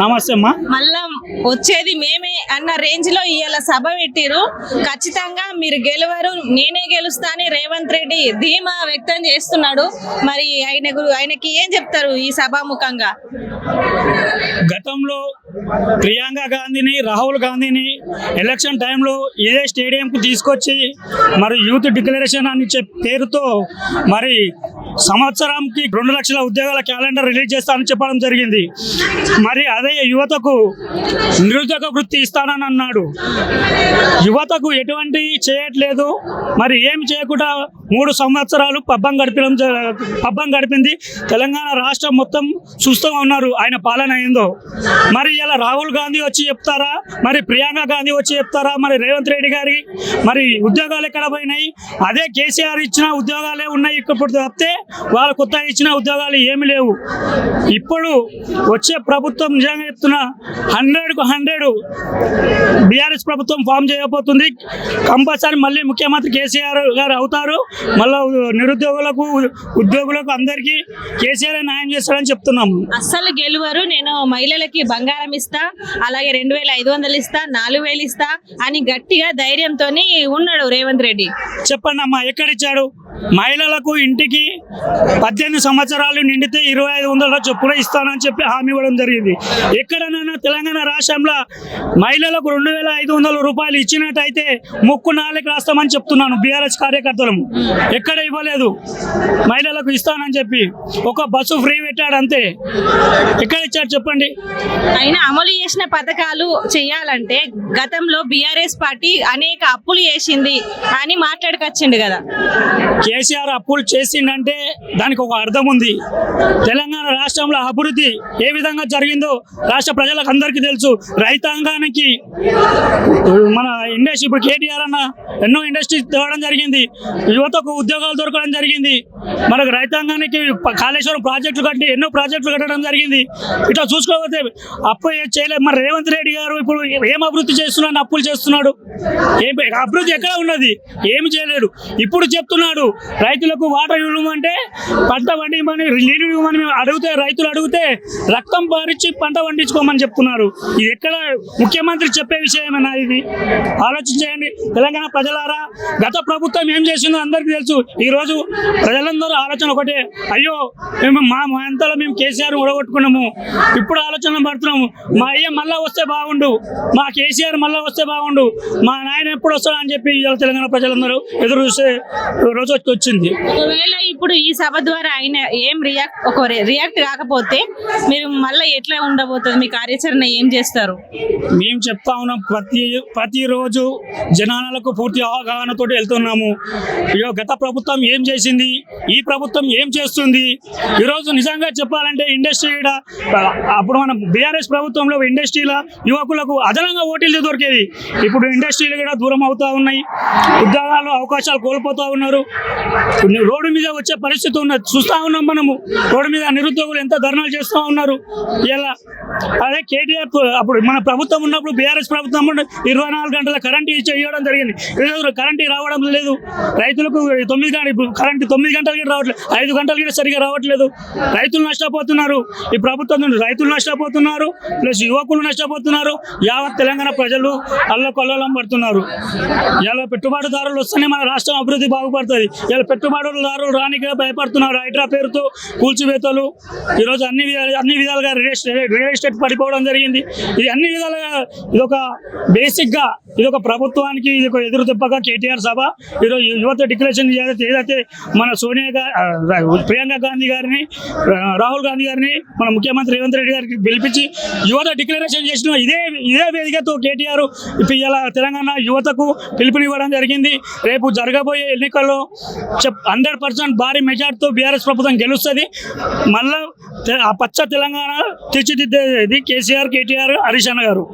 నమస్తే అమ్మా. మళ్ళా వచ్చేది మేమే అన్న రేంజ్ లో ఇవాళ సభ పెట్టిరు. ఖచ్చితంగా మీరు గెలవరు, నేనే గెలుస్తా అని రేవంత్ రెడ్డి ధీమా వ్యక్తం చేస్తున్నాడు. మరి ఆయనకి ఏం చెప్తారు ఈ సభాముఖంగా? గతంలో ప్రియాంక గాంధీని, రాహుల్ గాంధీని ఎలక్షన్ టైంలో ఇదే స్టేడియంకు తీసుకొచ్చి మరి యూత్ డిక్లరేషన్ అని పేరుతో మరి సంవత్సరంకి 2 లక్షల ఉద్యోగాల క్యాలెండర్ రిలీజ్ చేస్తానని చెప్పడం జరిగింది. మరి అదే యువతకు నిరుద్యోగ వృత్తి ఇస్తానని అన్నాడు. యువతకు ఎటువంటి చేయట్లేదు. మరి ఏమి చేయకుండా 3 సంవత్సరాలు పబ్బం గడిపింది తెలంగాణ రాష్ట్రం మొత్తం చూస్తూ ఉన్నారు ఆయన పాలన ఏందో. మరి ఇలా రాహుల్ గాంధీ వచ్చి చెప్తారా, మరి ప్రియాంక గాంధీ వచ్చి చెప్తారా, మరి రేవంత్ రెడ్డి గారి మరి ఉద్యోగాలు ఎక్కడ పోయినాయి? అదే కేసీఆర్ ఇచ్చిన ఉద్యోగాలే ఉన్నాయి. ఇప్పుడు తప్పితే వాళ్ళు కొత్తగా ఇచ్చిన ఉద్యోగాలు ఏమి లేవు. ఇప్పుడు వచ్చే ప్రభుత్వం నిజంగా చెప్తున్నా 100కు 100 బీఆర్ఎస్ ప్రభుత్వం ఫామ్ చేయబోతుంది. కంపల్సరీ మళ్ళీ ముఖ్యమంత్రి కేసీఆర్ గారు అవుతారు. మళ్ళీ నిరుద్యోగులకు, ఉద్యోగులకు అందరికీ కేసీఆర్ న్యాయం చేస్తారని చెప్తున్నాము. అస్సలు గెలువరు, నేను మహిళలకి బంగారం ఇస్తా, అలాగే 2500 ఇస్తా, 4000 ఇస్తా అని గట్టిగా ధైర్యంతో ఉన్నాడు రేవంత్ రెడ్డి. చెప్పండి అమ్మా, ఎక్కడిచ్చాడు? మహిళలకు ఇంటికి 18 సంవత్సరాలు నిండితే 2500 చొప్పున ఇస్తానని చెప్పి హామీ ఇవ్వడం జరిగింది. ఎక్కడైనా తెలంగాణ రాష్ట్రంలో మహిళలకు 2500 రూపాయలు ఇచ్చినట్టయితే ముక్కు నాలుగు రాస్తామని చెప్తున్నాను బీఆర్ఎస్ కార్యకర్తలు. ఎక్కడ ఇవ్వలేదు. మహిళలకు ఇస్తానని చెప్పి ఒక బస్సు ఫ్రీ పెట్టాడు అంతే. ఎక్కడ ఇచ్చాడు చెప్పండి? అయినా అమలు చేసిన పథకాలు చేయాలంటే గతంలో బీఆర్ఎస్ పార్టీ అనేక అప్పులు చేసింది అని మాట్లాడుకొచ్చిండు కదా. కేసీఆర్ అప్పులు చేసిండంటే దానికి ఒక అర్థం ఉంది. తెలంగాణ రాష్ట్రంలో అభివృద్ధి ఏ విధంగా జరిగిందో రాష్ట్ర ప్రజలకు అందరికీ తెలుసు. రైతాంగానికి మన ఇండస్ట్రీ, ఇప్పుడు కేటీఆర్ అన్న ఎన్నో ఇండస్ట్రీ తేవడం జరిగింది. యువతకు ఉద్యోగాలు దొరకడం జరిగింది. మనకు రైతాంగానికి కాళేశ్వరం ప్రాజెక్టులు కట్టి ఎన్నో ప్రాజెక్టులు కట్టడం జరిగింది. ఇట్లా చూసుకోకపోతే అప్పు చేయలేదు. మరి రేవంత్ రెడ్డి గారు ఇప్పుడు ఏం అభివృద్ధి చేస్తున్నాడు? అప్పులు చేస్తున్నాడు. అభివృద్ధి ఎక్కడ ఉన్నది? ఏమి చేయలేడు. ఇప్పుడు చెప్తున్నాడు రైతులకు వాటర్ ఇవ్వమంటే పంట పండించమని, నీళ్ళు ఇవ్వమని అడిగితే, రైతులు అడిగితే రక్తం పారించి పంట పండించుకోమని చెప్తున్నారు. ఇది ఎక్కడ ముఖ్యమంత్రి చెప్పే విషయమేనా? ఇది ఆలోచించేయండి తెలంగాణ ప్రజలారా. గత ప్రభుత్వం ఏం చేసిందో అందరికీ తెలుసు. ఈరోజు ప్రజలందరూ ఆలోచన ఒకటే, అయ్యో మేము మా అంతలో మేము కేసీఆర్ ఓడగొట్టుకున్నాము, ఇప్పుడు ఆలోచన పడుతున్నాము, మా అయ్య మళ్ళా వస్తే బాగుండు, మా కేసీఆర్ మళ్ళా వస్తే బాగుండు, మా నాయన ఎప్పుడు వస్తాడు అని చెప్పి తెలంగాణ ప్రజలందరూ ఎదురు చూసే రోజు వచ్చింది. ఒకవేళ ఇప్పుడు ఈ సభ ద్వారా ఆయన ఏం రియాక్ట్ కాకపోతే మీరు మళ్ళీ ఎట్లా ఉండబోతుంది? మీ కార్యాచరణ ఏం చేస్తారు? మేము చెప్తా ఉన్నాం, ప్రతిరోజు జనాలకు పూర్తి అవగాహనతో వెళ్తున్నాము. గత ప్రభుత్వం ఏం చేసింది, ఈ ప్రభుత్వం ఏం చేస్తుంది. ఈరోజు నిజంగా చెప్పాలంటే ఇండస్ట్రీ అప్పుడు మన బీఆర్ఎస్ ప్రభుత్వంలో ఇండస్ట్రీల యువకులకు అదనంగా ఓటీలు దొరికేది. ఇప్పుడు ఇండస్ట్రీలు కూడా దూరం అవుతా ఉన్నాయి. ఉద్యోగాలు అవకాశాలు కోల్పోతూ ఉన్నారు. రోడ్డు మీద వచ్చే పరిస్థితి ఉన్నది, చూస్తూ ఉన్నాం మనము. రోడ్డు మీద నిరుద్యోగులు ఎంత ధర్నాలు చేస్తూ ఉన్నారు. ఇలా అదే కేటీఆర్ అప్పుడు మన ప్రభుత్వం ఉన్నప్పుడు, బీఆర్ఎస్ ప్రభుత్వం 24 గంటల కరెంట్ ఇవ్వడం జరిగింది. ఈరోజు కరెంట్ రావడం లేదు. రైతులకు 9 గంటలు కరెంట్ 9 గంటలకి రావట్లేదు, 5 గంటలకి సరిగా రావట్లేదు. రైతులు నష్టపోతున్నారు. ఈ ప్రభుత్వం నుండి రైతులు నష్టపోతున్నారు, ప్లస్ యువకులు నష్టపోతున్నారు. యావత్ తెలంగాణ ప్రజలు అల్లకొల్లం పడుతున్నారు. ఇలా పెట్టుబడిదారులు వస్తేనే మన రాష్ట్రం అభివృద్ధి బాగుపడుతుంది. ఇలా పెట్టుబడిదారులు రానికే భయపడుతున్నారు. హైడ్రా పేరుతో కూల్చివేతలు. ఈరోజు అన్ని విధాలుగా రియల్ ఎస్టేట్ పడిపోవడం జరిగింది. ఇది అన్ని విధాలుగా ఇదొక బేసిక్గా ఇదొక ప్రభుత్వానికి ఇది ఒక ఎదురు దెబ్బగా కేటీఆర్ సభ. ఈరోజు యువత డిక్లరేషన్ ఏదైతే మన ప్రియాంక గాంధీ గారిని, రాహుల్ గాంధీ గారిని మన ముఖ్యమంత్రి రేవంత్ రెడ్డి గారికి పిలిపించి యువత డిక్లరేషన్ చేసిన ఇదే వేదికతో కేటీఆర్ ఇప్పుడు ఇలా తెలంగాణ యువతకు పిలుపునివ్వడం జరిగింది. రేపు జరగబోయే ఎన్నికల్లో 100% భారీ మెజార్టీతో బీఆర్ఎస్ ప్రభుత్వం గెలుస్తుంది. మళ్ళా పచ్చ తెలంగాణ తీర్చిదిద్దేది కేసీఆర్, కేటీఆర్, హరీష్ అన్న గారు.